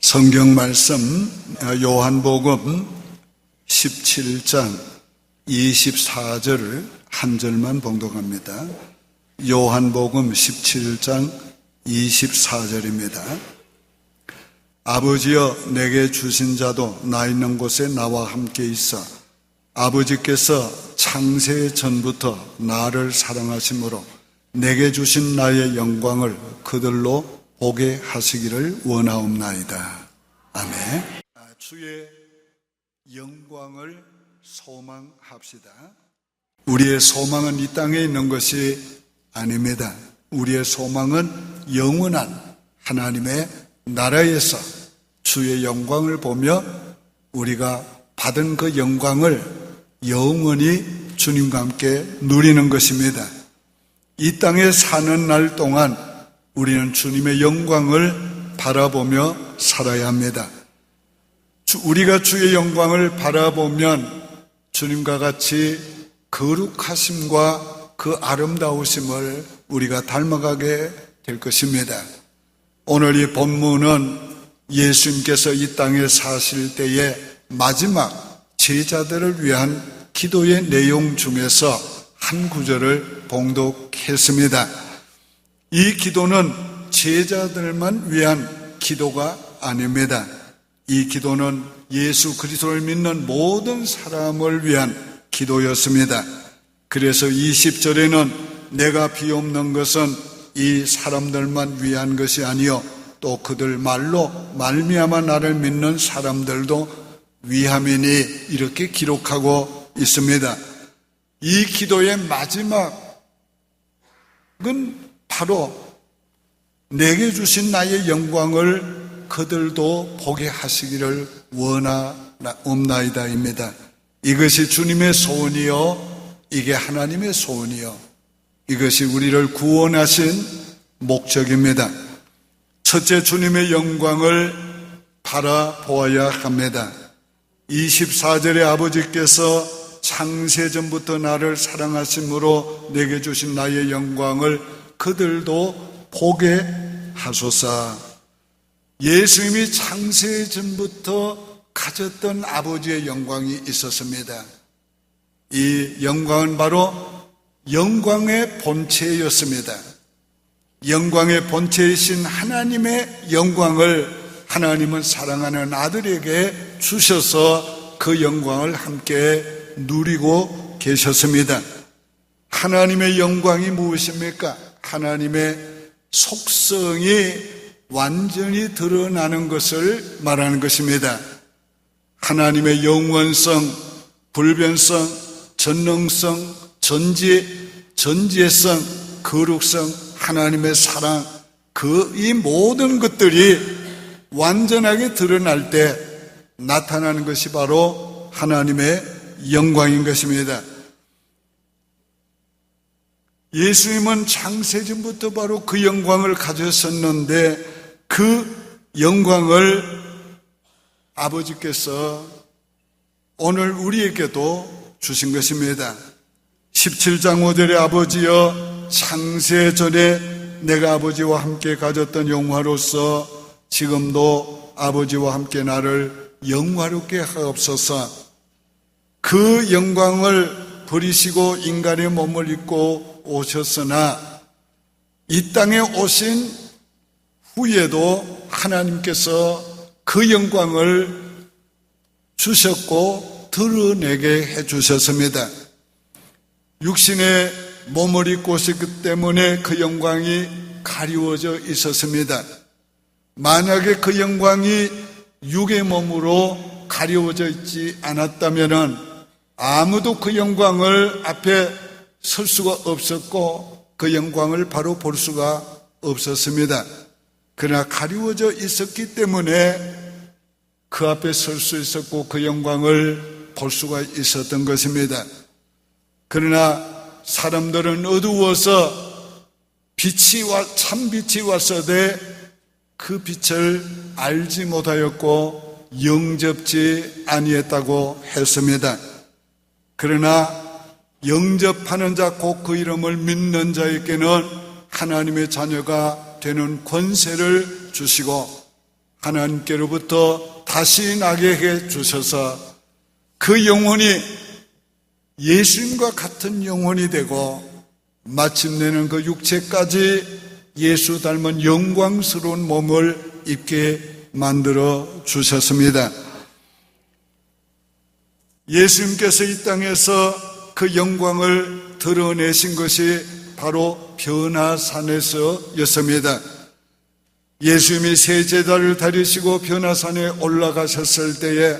성경 말씀 요한복음 17장 24절을 한 절만 봉독합니다. 요한복음 17장 24절입니다. 아버지여 내게 주신 자도 나 있는 곳에 나와 함께 있어 아버지께서 창세 전부터 나를 사랑하심으로 내게 주신 나의 영광을 그들로 보게 하시기를 원하옵나이다. 아멘. 주의 영광을 소망합시다. 우리의 소망은 이 땅에 있는 것이 아닙니다. 우리의 소망은 영원한 하나님의 나라에서 주의 영광을 보며 우리가 받은 그 영광을 영원히 주님과 함께 누리는 것입니다. 이 땅에 사는 날 동안 우리는 주님의 영광을 바라보며 살아야 합니다. 우리가 주의 영광을 바라보면 주님과 같이 거룩하심과 그 아름다우심을 우리가 닮아가게 될 것입니다. 오늘 이 본문은 예수님께서 이 땅에 사실 때의 마지막 제자들을 위한 기도의 내용 중에서 한 구절을 봉독했습니다. 이 기도는 제자들만 위한 기도가 아닙니다. 이 기도는 예수 그리스도를 믿는 모든 사람을 위한 기도였습니다. 그래서 20절에는 내가 비옵는 것은 이 사람들만 위한 것이 아니요 또 그들 말로 말미암아 나를 믿는 사람들도 위함이니 이렇게 기록하고 있습니다. 이 기도의 마지막은 바로 내게 주신 나의 영광을 그들도 보게 하시기를 원하옵나이다입니다. 이것이 주님의 소원이요 이게 하나님의 소원이요 이것이 우리를 구원하신 목적입니다. 첫째, 주님의 영광을 바라보아야 합니다. 24절에 아버지께서 창세전부터 나를 사랑하심으로 내게 주신 나의 영광을 그들도 보게 하소서. 예수님이 창세전부터 가졌던 아버지의 영광이 있었습니다. 이 영광은 바로 영광의 본체였습니다. 영광의 본체이신 하나님의 영광을 하나님은 사랑하는 아들에게 주셔서 그 영광을 함께 누리고 계셨습니다. 하나님의 영광이 무엇입니까? 하나님의 속성이 완전히 드러나는 것을 말하는 것입니다. 하나님의 영원성, 불변성, 전능성, 전지성, 거룩성, 하나님의 사랑, 이 모든 것들이 완전하게 드러날 때 나타나는 것이 바로 하나님의 영광인 것입니다. 예수님은 창세전부터 바로 그 영광을 가졌었는데 그 영광을 아버지께서 오늘 우리에게도 주신 것입니다. 17장 5절에 아버지여 창세전에 내가 아버지와 함께 가졌던 영화로서 지금도 아버지와 함께 나를 영화롭게 하옵소서. 그 영광을 버리시고 인간의 몸을 입고 오셨으나 이 땅에 오신 후에도 하나님께서 그 영광을 주셨고 드러내게 해주셨습니다. 육신의 몸을 입고 오셨기 때문에 그 영광이 가리워져 있었습니다. 만약에 그 영광이 육의 몸으로 가리워져 있지 않았다면 아무도 그 영광을 앞에 설 수가 없었고 그 영광을 바로 볼 수가 없었습니다. 그러나 가리워져 있었기 때문에 그 앞에 설 수 있었고 그 영광을 볼 수가 있었던 것입니다. 그러나 사람들은 어두워서 참 빛이 왔어도 그 빛을 알지 못하였고 영접지 아니했다고 했습니다. 그러나 영접하는 자, 곧 그 이름을 믿는 자에게는 하나님의 자녀가 되는 권세를 주시고 하나님께로부터 다시 나게 해 주셔서 그 영혼이 예수님과 같은 영혼이 되고 마침내는 그 육체까지 예수 닮은 영광스러운 몸을 입게 만들어 주셨습니다. 예수님께서 이 땅에서 그 영광을 드러내신 것이 바로 변화산에서였습니다. 예수님이 새 제자를 다리시고 변화산에 올라가셨을 때에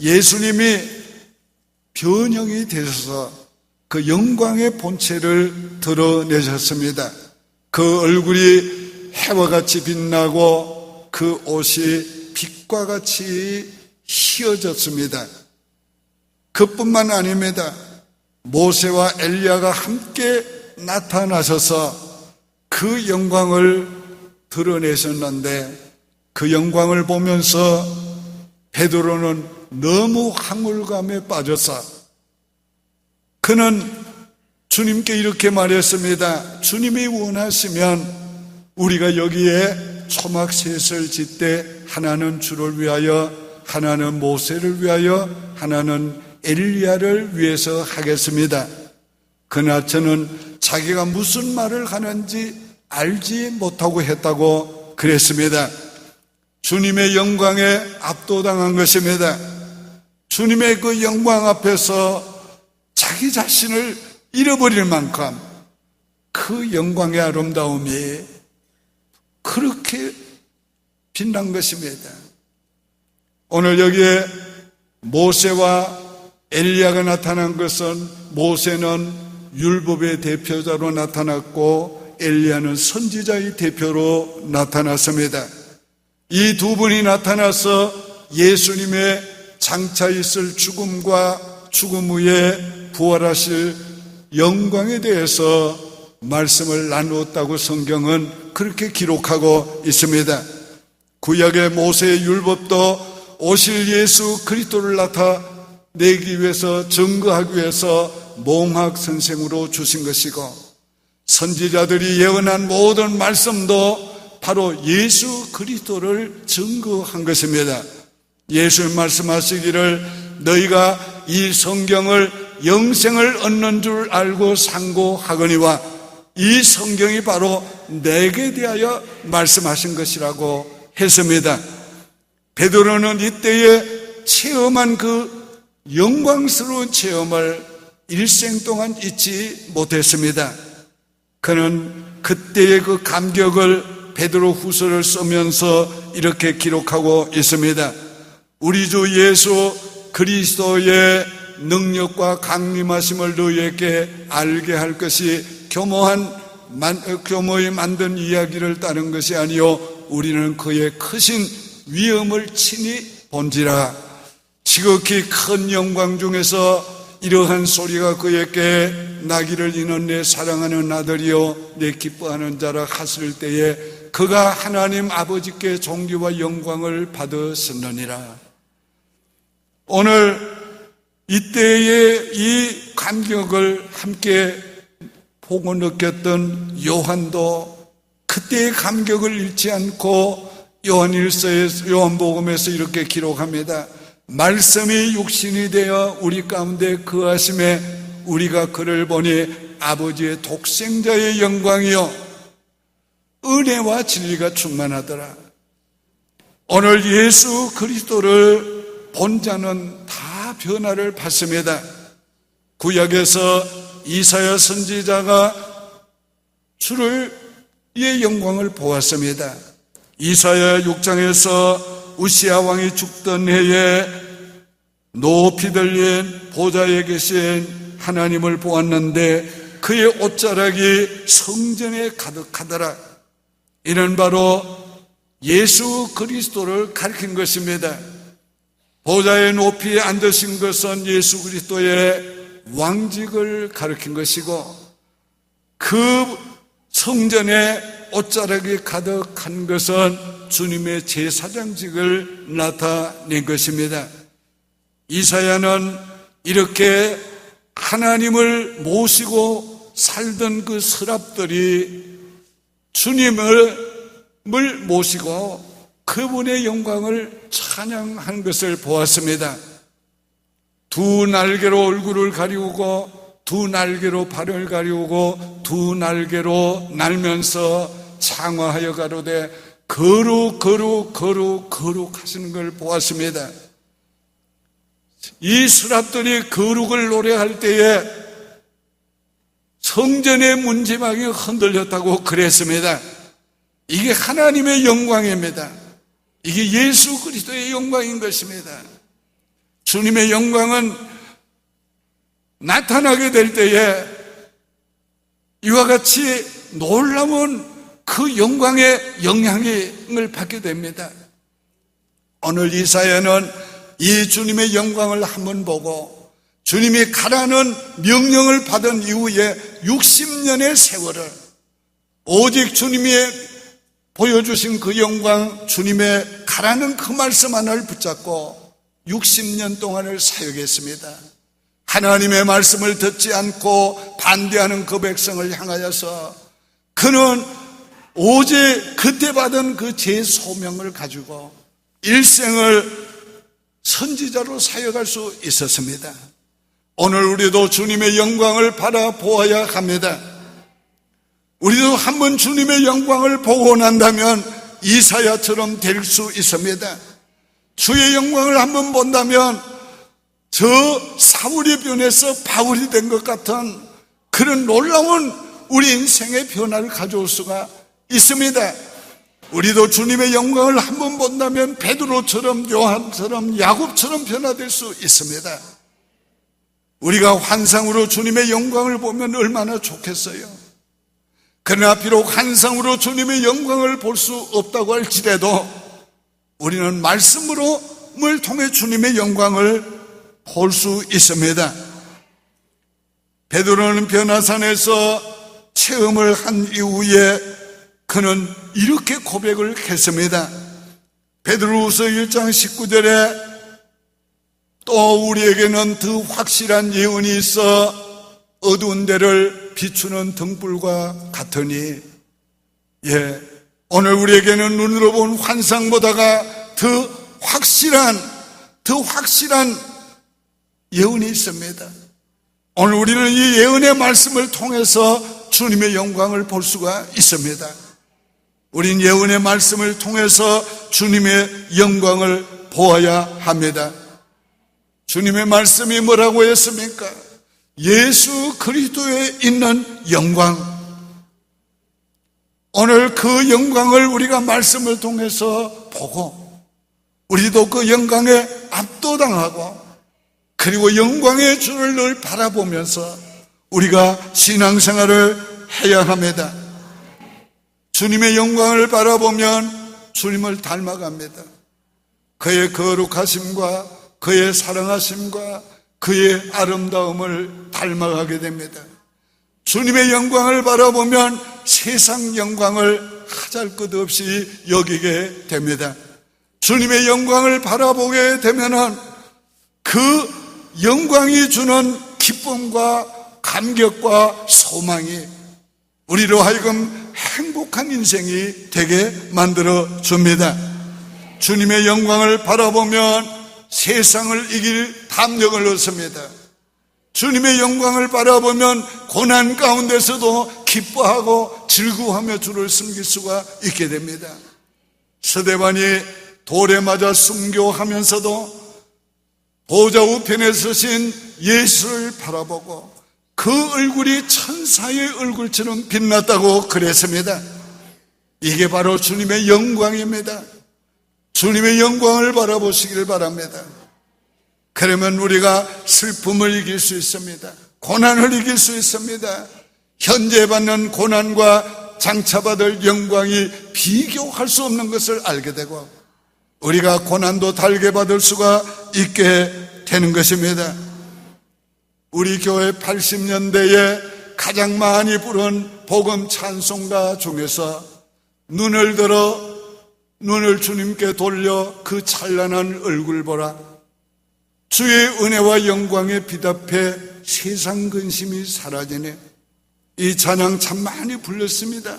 예수님이 변형이 되셔서 그 영광의 본체를 드러내셨습니다. 그 얼굴이 해와 같이 빛나고 그 옷이 빛과 같이 휘어졌습니다. 그뿐만 아닙니다. 모세와 엘리야가 함께 나타나셔서 그 영광을 드러내셨는데 그 영광을 보면서 베드로는 너무 황홀감에 빠져서 그는 주님께 이렇게 말했습니다. 주님이 원하시면 우리가 여기에 초막셋을 짓되 하나는 주를 위하여, 하나는 모세를 위하여, 하나는 엘리야를 위해서 하겠습니다. 그러나 저는 자기가 무슨 말을 하는지 알지 못하고 했다고 그랬습니다. 주님의 영광에 압도당한 것입니다. 주님의 그 영광 앞에서 자기 자신을 잃어버릴 만큼 그 영광의 아름다움이 그렇게 빛난 것입니다. 오늘 여기에 모세와 엘리야가 나타난 것은 모세는 율법의 대표자로 나타났고 엘리야는 선지자의 대표로 나타났습니다. 이 두 분이 나타나서 예수님의 장차 있을 죽음과 죽음 후에 부활하실 영광에 대해서 말씀을 나누었다고 성경은 그렇게 기록하고 있습니다. 구약의 모세의 율법도 오실 예수 그리스도를 나타내기 위해서, 증거하기 위해서 몽학 선생으로 주신 것이고, 선지자들이 예언한 모든 말씀도 바로 예수 그리스도를 증거한 것입니다. 예수님 말씀하시기를 너희가 이 성경을 영생을 얻는 줄 알고 상고하거니와 이 성경이 바로 내게 대하여 말씀하신 것이라고 했습니다. 베드로는 이때에 체험한 그 영광스러운 체험을 일생 동안 잊지 못했습니다. 그는 그때의 그 감격을 베드로 후서를 쓰면서 이렇게 기록하고 있습니다. 우리 주 예수 그리스도의 능력과 강림하심을 너희에게 알게 할 것이 교모히 만든 이야기를 따른 것이 아니요 우리는 그의 크신 위엄을 친히 본지라. 지극히 큰 영광 중에서 이러한 소리가 그에게 나기를 이는 내 사랑하는 아들이요 내 기뻐하는 자라 하실 때에 그가 하나님 아버지께 존귀와 영광을 받으셨느니라. 오늘 이때의 이 감격을 함께 보고 느꼈던 요한도 그때의 감격을 잃지 않고 요한복음에서 이렇게 기록합니다. 말씀이 육신이 되어 우리 가운데 거하심에 우리가 그를 보니 아버지의 독생자의 영광이요 은혜와 진리가 충만하더라. 오늘 예수 그리스도를 본 자는 다 변화를 받습니다. 구약에서 이사야 선지자가 주의 영광을 보았습니다. 이사야 6장에서 우시야 왕이 죽던 해에 높이 들린 보좌에 계신 하나님을 보았는데 그의 옷자락이 성전에 가득하더라. 이는 바로 예수 그리스도를 가리킨 것입니다. 보좌의 높이에 앉으신 것은 예수 그리스도의 왕직을 가리킨 것이고 그 성전에 옷자락이 가득한 것은 주님의 제사장직을 나타낸 것입니다. 이사야는 이렇게 하나님을 모시고 살던 그 서랍들이 주님을 모시고 그 그분의 영광을 찬양한 것을 보았습니다. 두 날개로 얼굴을 가리우고 두 날개로 발을 가리우고 두 날개로 날면서 창화하여 가로되 거룩 거룩 거룩 거룩 하시는 걸 보았습니다. 이 스랍들이 거룩을 노래할 때에 성전의 문지방이 흔들렸다고 그랬습니다. 이게 하나님의 영광입니다. 이게 예수 그리스도의 영광인 것입니다. 주님의 영광은 나타나게 될 때에 이와 같이 놀라운 그 영광의 영향을 받게 됩니다. 오늘 이사야는 이 주님의 영광을 한번 보고 주님이 가라는 명령을 받은 이후에 60년의 세월을 오직 주님이 보여주신 그 영광, 주님의 가라는 그 말씀 하나를 붙잡고 60년 동안을 사역했습니다. 하나님의 말씀을 듣지 않고 반대하는 그 백성을 향하여서 그는 오직 그때 받은 그 제 소명을 가지고 일생을 선지자로 사역할 수 있었습니다. 오늘 우리도 주님의 영광을 바라보아야 합니다. 우리도 한번 주님의 영광을 보고 난다면 이사야처럼 될 수 있습니다. 주의 영광을 한번 본다면 저 사울이 변해서 바울이 된 것 같은 그런 놀라운 우리 인생의 변화를 가져올 수가 있습니다. 우리도 주님의 영광을 한번 본다면 베드로처럼 요한처럼 야곱처럼 변화될 수 있습니다. 우리가 환상으로 주님의 영광을 보면 얼마나 좋겠어요. 그러나 비록 환상으로 주님의 영광을 볼 수 없다고 할지라도 우리는 말씀을 통해 주님의 영광을 볼 수 있습니다. 베드로는 변화산에서 체험을 한 이후에 그는 이렇게 고백을 했습니다. 베드로후서 1장 19절에 또 우리에게는 더 확실한 예언이 있어 어두운 데를 비추는 등불과 같으니, 오늘 우리에게는 눈으로 본 환상보다가 더 확실한 예언이 있습니다. 오늘 우리는 이 예언의 말씀을 통해서 주님의 영광을 볼 수가 있습니다. 우린 예언의 말씀을 통해서 주님의 영광을 보아야 합니다. 주님의 말씀이 뭐라고 했습니까? 예수 그리스도에 있는 영광. 오늘 그 영광을 우리가 말씀을 통해서 보고 우리도 그 영광에 압도당하고 그리고 영광의 주를 늘 바라보면서 우리가 신앙생활을 해야 합니다. 주님의 영광을 바라보면 주님을 닮아갑니다. 그의 거룩하심과 그의 사랑하심과 그의 아름다움을 닮아가게 됩니다. 주님의 영광을 바라보면 세상 영광을 하잘것없이 여기게 됩니다. 주님의 영광을 바라보게 되면은 그 영광이 주는 기쁨과 감격과 소망이 우리로 하여금 행복한 인생이 되게 만들어 줍니다. 주님의 영광을 바라보면 세상을 이길 담력을 얻습니다. 주님의 영광을 바라보면 고난 가운데서도 기뻐하고 즐거워하며 주를 섬길 수가 있게 됩니다. 스데반이 돌에 맞아 순교하면서도 보좌 우편에 서신 예수를 바라보고 그 얼굴이 천사의 얼굴처럼 빛났다고 그랬습니다. 이게 바로 주님의 영광입니다. 주님의 영광을 바라보시길 바랍니다. 그러면 우리가 슬픔을 이길 수 있습니다. 고난을 이길 수 있습니다. 현재 받는 고난과 장차받을 영광이 비교할 수 없는 것을 알게 되고 우리가 고난도 달게 받을 수가 있게 되는 것입니다. 우리 교회 80년대에 가장 많이 부른 복음 찬송가 중에서 눈을 들어 눈을 주님께 돌려 그 찬란한 얼굴 보라. 주의 은혜와 영광에 비답해 세상 근심이 사라지네. 이 찬양 참 많이 불렀습니다.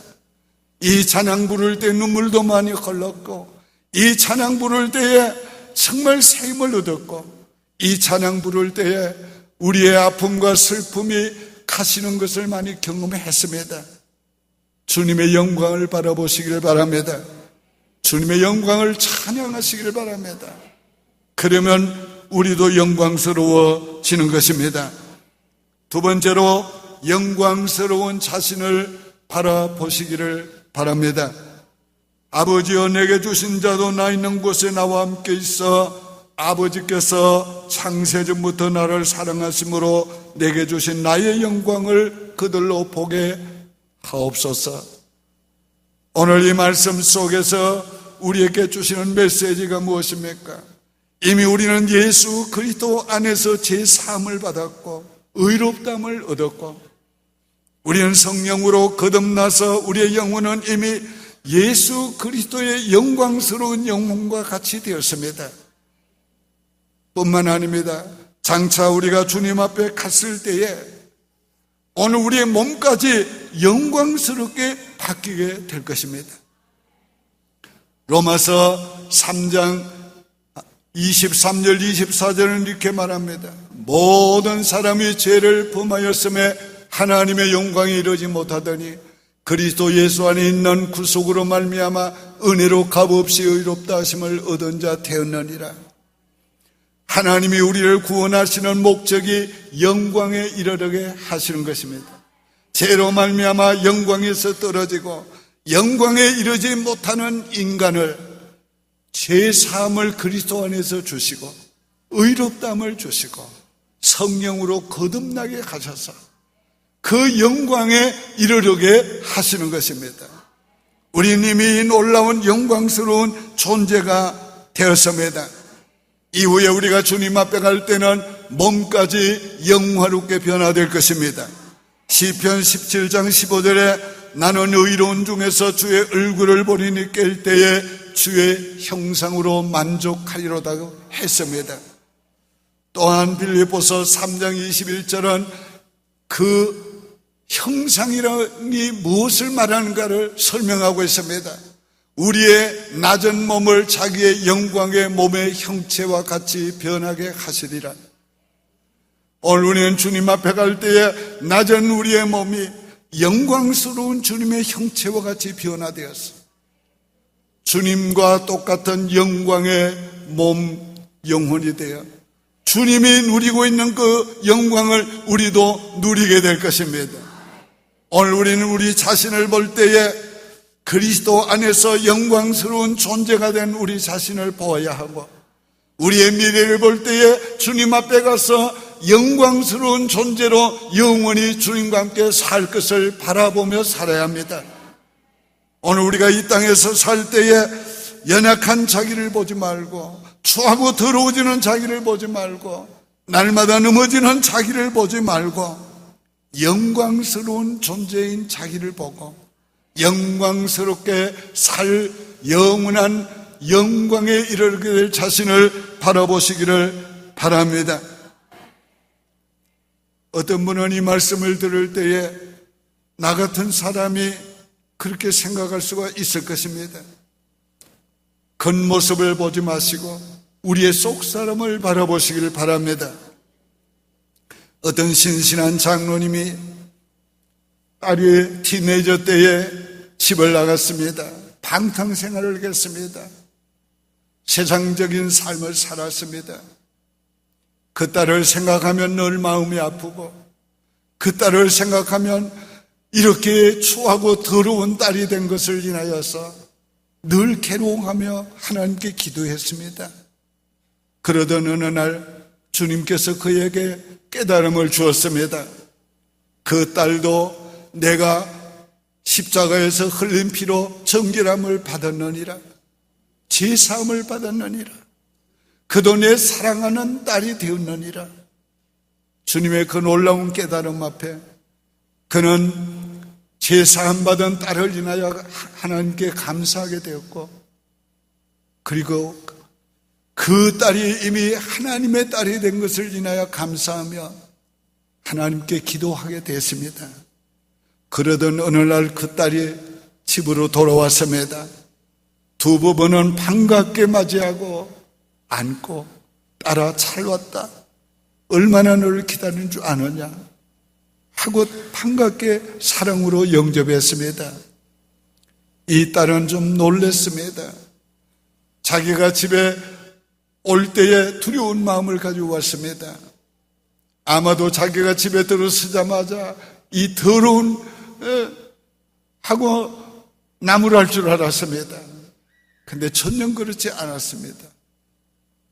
이 찬양 부를 때 눈물도 많이 흘렀고 이 찬양 부를 때에 정말 새 힘을 얻었고, 이 찬양 부를 때에 우리의 아픔과 슬픔이 가시는 것을 많이 경험했습니다. 주님의 영광을 바라보시기를 바랍니다. 주님의 영광을 찬양하시기를 바랍니다. 그러면 우리도 영광스러워지는 것입니다. 두 번째로 영광스러운 자신을 바라보시기를 바랍니다. 아버지여 내게 주신 자도 나 있는 곳에 나와 함께 있어 아버지께서 창세전부터 나를 사랑하심으로 내게 주신 나의 영광을 그들로 보게 하옵소서. 오늘 이 말씀 속에서 우리에게 주시는 메시지가 무엇입니까? 이미 우리는 예수 그리스도 안에서 제사함을 받았고 의롭다함을 얻었고, 우리는 성령으로 거듭나서 우리의 영혼은 이미 예수 그리스도의 영광스러운 영혼과 같이 되었습니다. 뿐만 아닙니다. 장차 우리가 주님 앞에 갔을 때에 오늘 우리의 몸까지 영광스럽게 바뀌게 될 것입니다. 로마서 3장 23절 24절은 이렇게 말합니다. 모든 사람이 죄를 범하였음에 하나님의 영광에 이르지 못하더니 그리스도 예수 안에 있는 구속으로 말미암아 은혜로 값없이 의롭다 하심을 얻은 자 되었느니라. 하나님이 우리를 구원하시는 목적이 영광에 이르게 하시는 것입니다. 죄로 말미암아 영광에서 떨어지고 영광에 이르지 못하는 인간을 죄사함을 그리스도 안에서 주시고 의롭다함을 주시고 성령으로 거듭나게 하셔서 그 영광에 이르게 하시는 것입니다. 우리는 이미 놀라운 영광스러운 존재가 되었습니다. 이후에 우리가 주님 앞에 갈 때는 몸까지 영화롭게 변화될 것입니다. 시편 17장 15절에 나는 의로운 중에서 주의 얼굴을 보리니 깰 때에 주의 형상으로 만족하리로다고 했습니다. 또한 빌립보서 3장 21절은 그 형상이라니 무엇을 말하는가를 설명하고 있습니다. 우리의 낮은 몸을 자기의 영광의 몸의 형체와 같이 변하게 하시리라. 오늘 우리는 주님 앞에 갈 때에 낮은 우리의 몸이 영광스러운 주님의 형체와 같이 변화되었어. 주님과 똑같은 영광의 몸, 영혼이 되어 주님이 누리고 있는 그 영광을 우리도 누리게 될 것입니다. 오늘 우리는 우리 자신을 볼 때에 그리스도 안에서 영광스러운 존재가 된 우리 자신을 보아야 하고, 우리의 미래를 볼 때에 주님 앞에 가서 영광스러운 존재로 영원히 주님과 함께 살 것을 바라보며 살아야 합니다. 오늘 우리가 이 땅에서 살 때에 연약한 자기를 보지 말고, 추하고 더러워지는 자기를 보지 말고, 날마다 넘어지는 자기를 보지 말고, 영광스러운 존재인 자기를 보고 영광스럽게 살 영원한 영광에 이르게 될 자신을 바라보시기를 바랍니다. 어떤 분은 이 말씀을 들을 때에 나 같은 사람이 그렇게 생각할 수가 있을 것입니다. 겉모습을 보지 마시고 우리의 속사람을 바라보시기를 바랍니다. 어떤 신신한 장로님이 딸이 티네이저 때에 집을 나갔습니다. 방탕생활을 했습니다. 세상적인 삶을 살았습니다. 그 딸을 생각하면 늘 마음이 아프고, 그 딸을 생각하면 이렇게 추하고 더러운 딸이 된 것을 인하여서 늘 괴로워하며 하나님께 기도했습니다. 그러던 어느 날 주님께서 그에게 깨달음을 주었습니다. 그 딸도 내가 십자가에서 흘린 피로 정결함을 받았느니라, 제사함을 받았느니라, 그도 내 사랑하는 딸이 되었느니라. 주님의 그 놀라운 깨달음 앞에 그는 제사함 받은 딸을 인하여 하나님께 감사하게 되었고, 그리고 그 딸이 이미 하나님의 딸이 된 것을 인하여 감사하며 하나님께 기도하게 됐습니다. 그러던 어느 날 그 딸이 집으로 돌아왔습니다. 두부부는 반갑게 맞이하고 안고 따라 잘 왔다. 얼마나 너를 기다린 줄 아느냐 하고 반갑게 사랑으로 영접했습니다. 이 딸은 좀 놀랐습니다. 자기가 집에 올 때에 두려운 마음을 가지고 왔습니다. 아마도 자기가 집에 들어서자마자 이 더러운 하고 나무랄 줄 알았습니다. 근데 전혀 그렇지 않았습니다.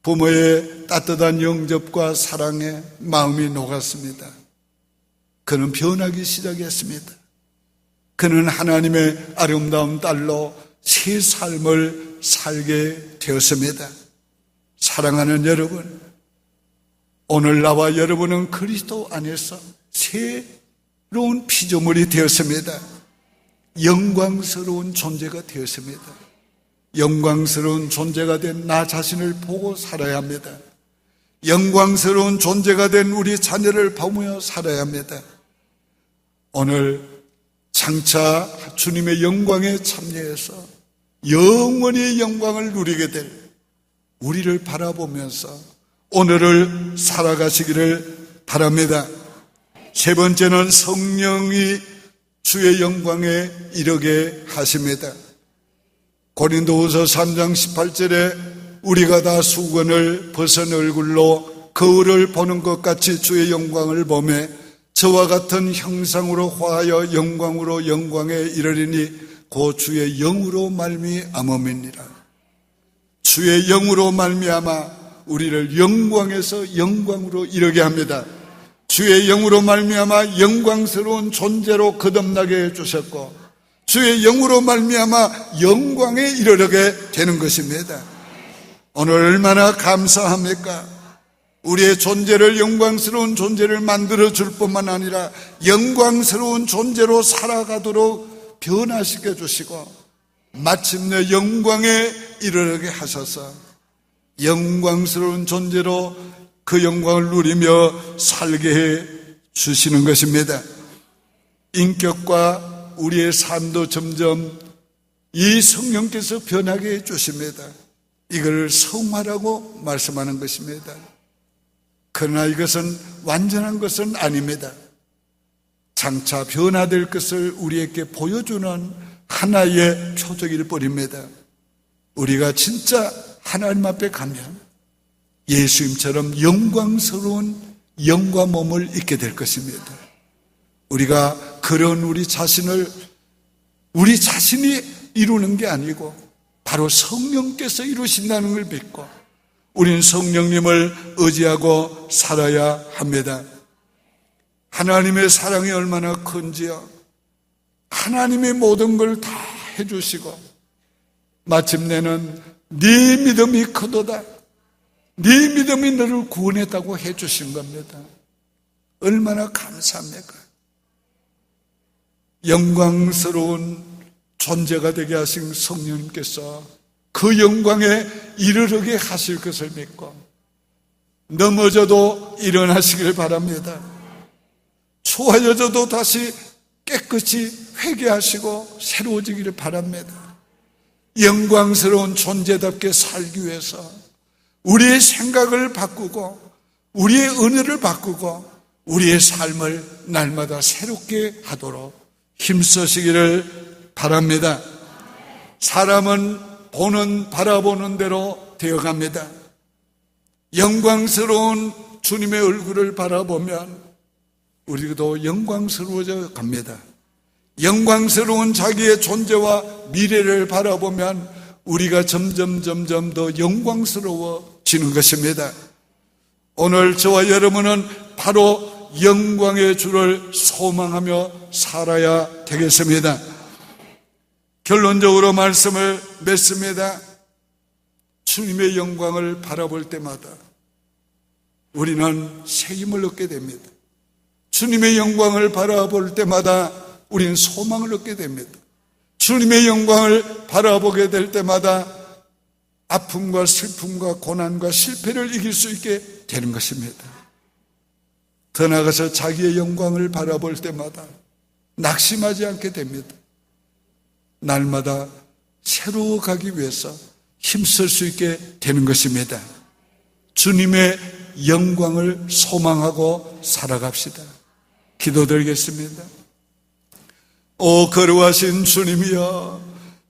부모의 따뜻한 영접과 사랑에 마음이 녹았습니다. 그는 변하기 시작했습니다. 그는 하나님의 아름다운 딸로 새 삶을 살게 되었습니다. 사랑하는 여러분, 오늘 나와 여러분은 그리스도 안에서 새로운 피조물이 되었습니다. 영광스러운 존재가 되었습니다. 영광스러운 존재가 된 나 자신을 보고 살아야 합니다. 영광스러운 존재가 된 우리 자녀를 보며 살아야 합니다. 오늘 장차 주님의 영광에 참여해서 영원히 영광을 누리게 될 우리를 바라보면서 오늘을 살아가시기를 바랍니다. 세 번째는 성령이 주의 영광에 이르게 하십니다. 고린도후서 3장 18절에 우리가 다 수건을 벗은 얼굴로 거울을 보는 것 같이 주의 영광을 보매 저와 같은 형상으로 화하여 영광으로 영광에 이르리니 곧 주의 영으로 말미암음이니라. 주의 영으로 말미암아 우리를 영광에서 영광으로 이르게 합니다. 주의 영으로 말미암아 영광스러운 존재로 거듭나게 해주셨고 주의 영으로 말미암아 영광에 이르게 되는 것입니다. 오늘 얼마나 감사합니까? 우리의 존재를 영광스러운 존재를 만들어줄 뿐만 아니라 영광스러운 존재로 살아가도록 변화시켜 주시고 마침내 영광에 이르게 하셔서 영광스러운 존재로 그 영광을 누리며 살게 해 주시는 것입니다. 인격과 우리의 삶도 점점 이 성령께서 변하게 해 주십니다. 이걸 성화라고 말씀하는 것입니다. 그러나 이것은 완전한 것은 아닙니다. 장차 변화될 것을 우리에게 보여주는 하나의 표적일 뿐입니다. 우리가 진짜 하나님 앞에 가면 예수님처럼 영광스러운 영과 몸을 입게 될 것입니다. 우리가 그런 우리 자신이 이루는 게 아니고 바로 성령께서 이루신다는 걸 믿고 우리는 성령님을 의지하고 살아야 합니다. 하나님의 사랑이 얼마나 큰지요. 하나님의 모든 걸 다 해주시고 마침내는 네 믿음이 크도다. 네 믿음이 너를 구원했다고 해주신 겁니다. 얼마나 감사합니까? 영광스러운 존재가 되게 하신 성령님께서 그 영광에 이르게 하실 것을 믿고 넘어져도 일어나시길 바랍니다. 추워져도 다시 깨끗이 회개하시고 새로워지기를 바랍니다. 영광스러운 존재답게 살기 위해서 우리의 생각을 바꾸고 우리의 은혜를 바꾸고 우리의 삶을 날마다 새롭게 하도록 힘쓰시기를 바랍니다. 사람은 바라보는 대로 되어갑니다. 영광스러운 주님의 얼굴을 바라보면 우리도 영광스러워져 갑니다. 영광스러운 자기의 존재와 미래를 바라보면 우리가 점점 더 영광스러워지는 것입니다. 오늘 저와 여러분은 바로 영광의 주를 소망하며 살아야 되겠습니다. 결론적으로 말씀을 맺습니다. 주님의 영광을 바라볼 때마다 우리는 새 힘을 얻게 됩니다. 주님의 영광을 바라볼 때마다 우리는 소망을 얻게 됩니다. 주님의 영광을 바라보게 될 때마다 아픔과 슬픔과 고난과 실패를 이길 수 있게 되는 것입니다. 더 나아가서 자기의 영광을 바라볼 때마다 낙심하지 않게 됩니다. 날마다 새로워가기 위해서 힘쓸 수 있게 되는 것입니다. 주님의 영광을 소망하고 살아갑시다. 기도드리겠습니다. 오 거룩하신 주님이여,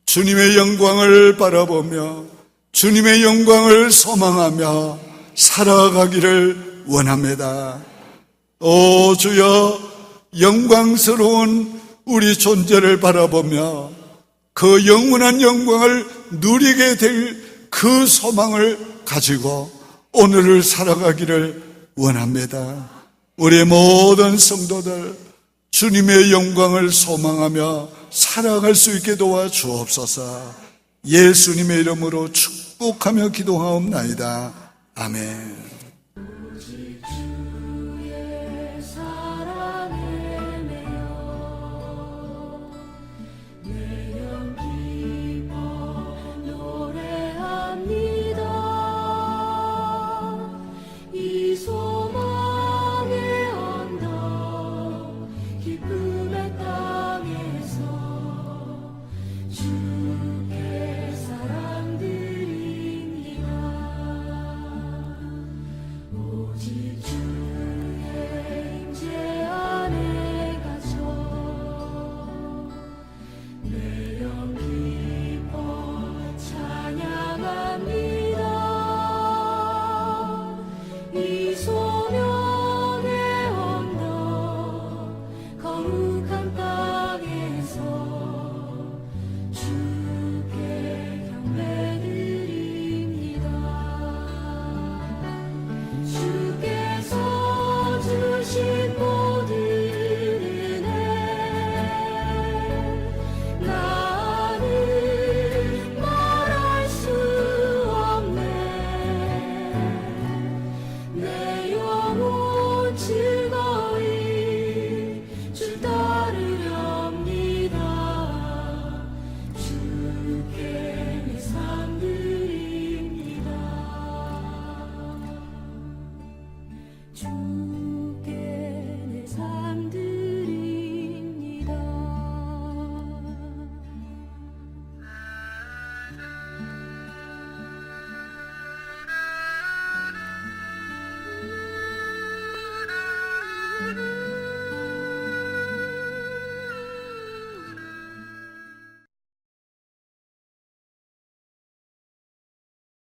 주님의 영광을 바라보며 주님의 영광을 소망하며 살아가기를 원합니다. 오 주여, 영광스러운 우리 존재를 바라보며 그 영원한 영광을 누리게 될 그 소망을 가지고 오늘을 살아가기를 원합니다. 우리 모든 성도들 주님의 영광을 소망하며 살아갈 수 있게 도와주옵소서. 예수님의 이름으로 축복하며 기도하옵나이다. 아멘.